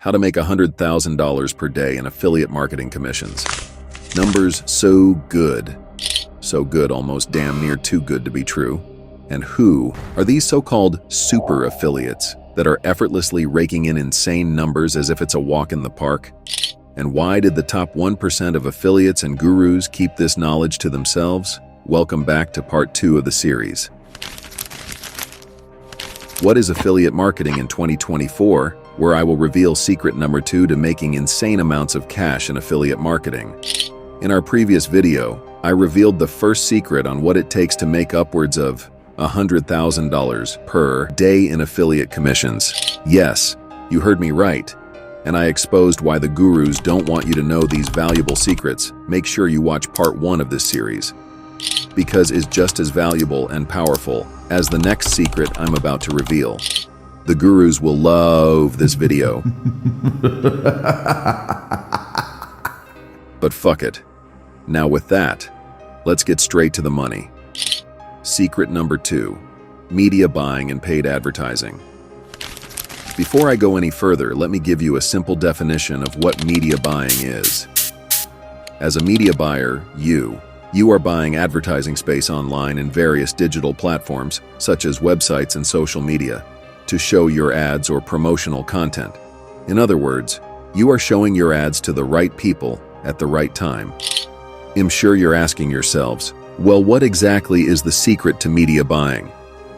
How to make $100,000 per day in affiliate marketing commissions. Numbers so good. So good, almost damn near too good to be true. And who are these so-called super affiliates that are effortlessly raking in insane numbers as if it's a walk in the park? And why did the top 1% of affiliates and gurus keep this knowledge to themselves? Welcome back to part 2 of the series. What is affiliate marketing in 2024? Where I will reveal secret number 2 to making insane amounts of cash in affiliate marketing. In our previous video, I revealed the first secret on what it takes to make upwards of $100,000 per day in affiliate commissions. Yes, you heard me right. And I exposed why the gurus don't want you to know these valuable secrets. Make sure you watch part 1 of this series, because it's just as valuable and powerful as the next secret I'm about to reveal. The gurus will love this video. But fuck it. Now with that, let's get straight to the money. Secret number 2, media buying and paid advertising. Before I go any further, let me give you a simple definition of what media buying is. As a media buyer, you are buying advertising space online in various digital platforms, such as websites and social media, to show your ads or promotional content. In other words, you are showing your ads to the right people at the right time. I'm sure you're asking yourselves, well, what exactly is the secret to media buying?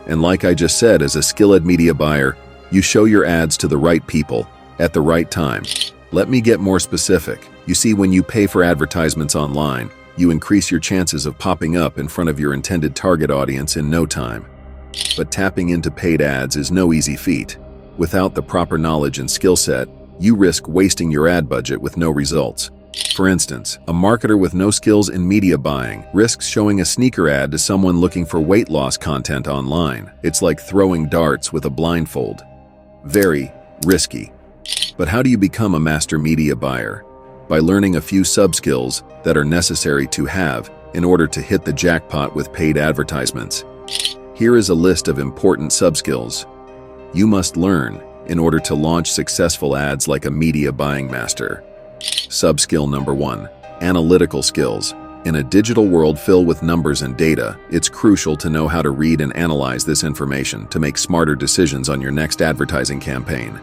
And like I just said, as a skilled media buyer, you show your ads to the right people at the right time. Let me get more specific. You see, when you pay for advertisements online, you increase your chances of popping up in front of your intended target audience in no time. But tapping into paid ads is no easy feat. Without the proper knowledge and skill set, you risk wasting your ad budget with no results. For instance, a marketer with no skills in media buying risks showing a sneaker ad to someone looking for weight loss content online. It's like throwing darts with a blindfold. Very risky. But how do you become a master media buyer? By learning a few sub-skills that are necessary to have in order to hit the jackpot with paid advertisements. Here is a list of important sub-skills you must learn in order to launch successful ads like a media buying master. Sub-skill number 1, analytical skills. In a digital world filled with numbers and data, it's crucial to know how to read and analyze this information to make smarter decisions on your next advertising campaign.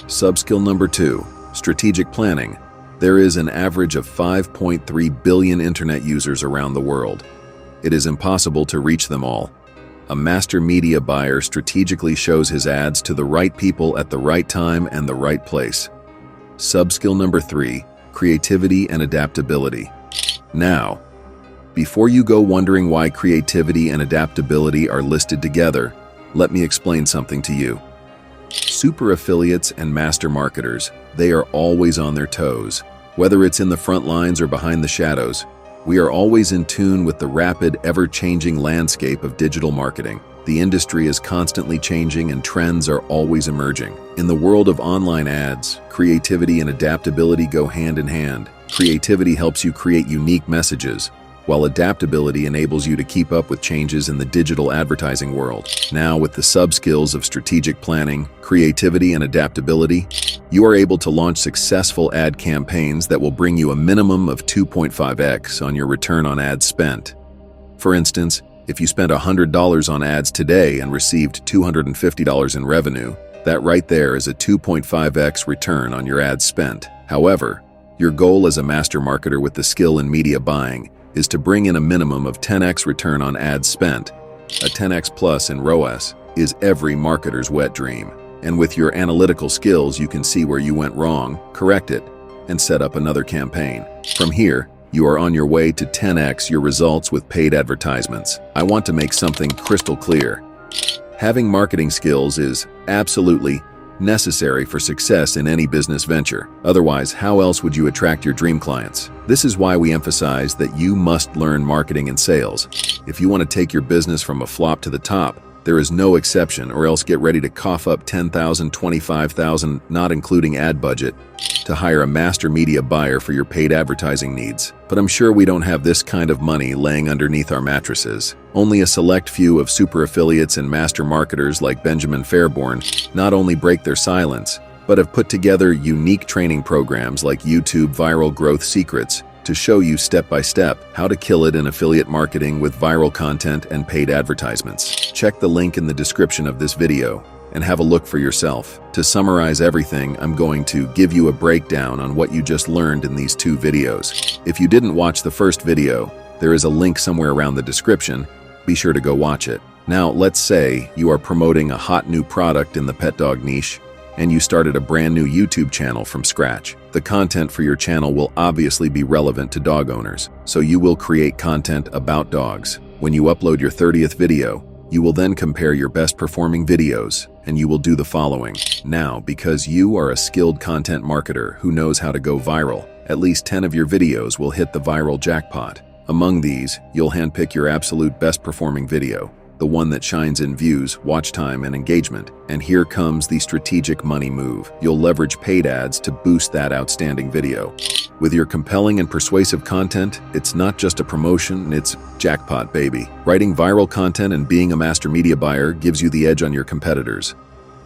Sub-skill number 2, strategic planning. There is an average of 5.3 billion internet users around the world. It is impossible to reach them all. A master media buyer strategically shows his ads to the right people at the right time and the right place. Sub-skill number 3, creativity and adaptability. Now, before you go wondering why creativity and adaptability are listed together, let me explain something to you. Super affiliates and master marketers, they are always on their toes. Whether it's in the front lines or behind the shadows, we are always in tune with the rapid, ever-changing landscape of digital marketing. The industry is constantly changing and trends are always emerging. In the world of online ads, creativity and adaptability go hand in hand. Creativity helps you create unique messages, while adaptability enables you to keep up with changes in the digital advertising world. Now, with the sub-skills of strategic planning, creativity, and adaptability, you are able to launch successful ad campaigns that will bring you a minimum of 2.5x on your return on ad spent. For instance, if you spent $100 on ads today and received $250 in revenue, that right there is a 2.5x return on your ad spent. However, your goal as a master marketer with the skill in media buying is to bring in a minimum of 10x return on ads spent. A 10x plus in ROAS is every marketer's wet dream. And with your analytical skills, you can see where you went wrong, correct it, and set up another campaign. From here, you are on your way to 10x your results with paid advertisements. I want to make something crystal clear. Having marketing skills is absolutely necessary for success in any business venture. Otherwise, how else would you attract your dream clients? This is why we emphasize that you must learn marketing and sales. If you want to take your business from a flop to the top, there is no exception, or else get ready to cough up $10,000, $25,000, not including ad budget, to hire a master media buyer for your paid advertising needs. But I'm sure we don't have this kind of money laying underneath our mattresses. Only a select few of super affiliates and master marketers like Benjamin Fairborn not only break their silence, but have put together unique training programs like YouTube Viral Growth Secrets to show you step-by-step how to kill it in affiliate marketing with viral content and paid advertisements. Check the link in the description of this video and have a look for yourself. To summarize everything, I'm going to give you a breakdown on what you just learned in these 2 videos. If you didn't watch the first video, there is a link somewhere around the description. Be sure to go watch it. Now, let's say you are promoting a hot new product in the pet dog niche, and you started a brand new YouTube channel from scratch. The content for your channel will obviously be relevant to dog owners, so you will create content about dogs. When you upload your 30th video, you will then compare your best performing videos, and you will do the following. Now, because you are a skilled content marketer who knows how to go viral, at least 10 of your videos will hit the viral jackpot. Among these, you'll handpick your absolute best performing video, the one that shines in views, watch time, and engagement. And here comes the strategic money move. You'll leverage paid ads to boost that outstanding video. With your compelling and persuasive content, it's not just a promotion, it's jackpot, baby. Writing viral content and being a master media buyer gives you the edge on your competitors.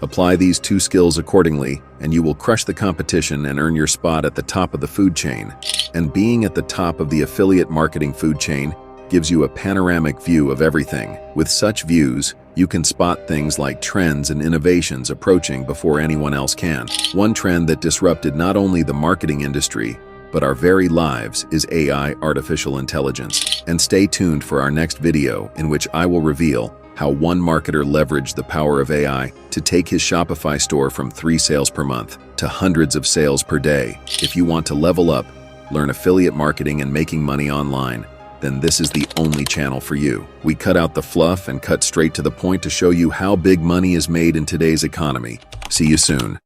Apply these 2 skills accordingly, and you will crush the competition and earn your spot at the top of the food chain. And being at the top of the affiliate marketing food chain gives you a panoramic view of everything. With such views, you can spot things like trends and innovations approaching before anyone else can. One trend that disrupted not only the marketing industry, but our very lives is AI, artificial intelligence. And stay tuned for our next video in which I will reveal how one marketer leveraged the power of AI to take his Shopify store from 3 sales per month to hundreds of sales per day. If you want to level up, learn affiliate marketing and making money online, then this is the only channel for you. We cut out the fluff and cut straight to the point to show you how big money is made in today's economy. See you soon.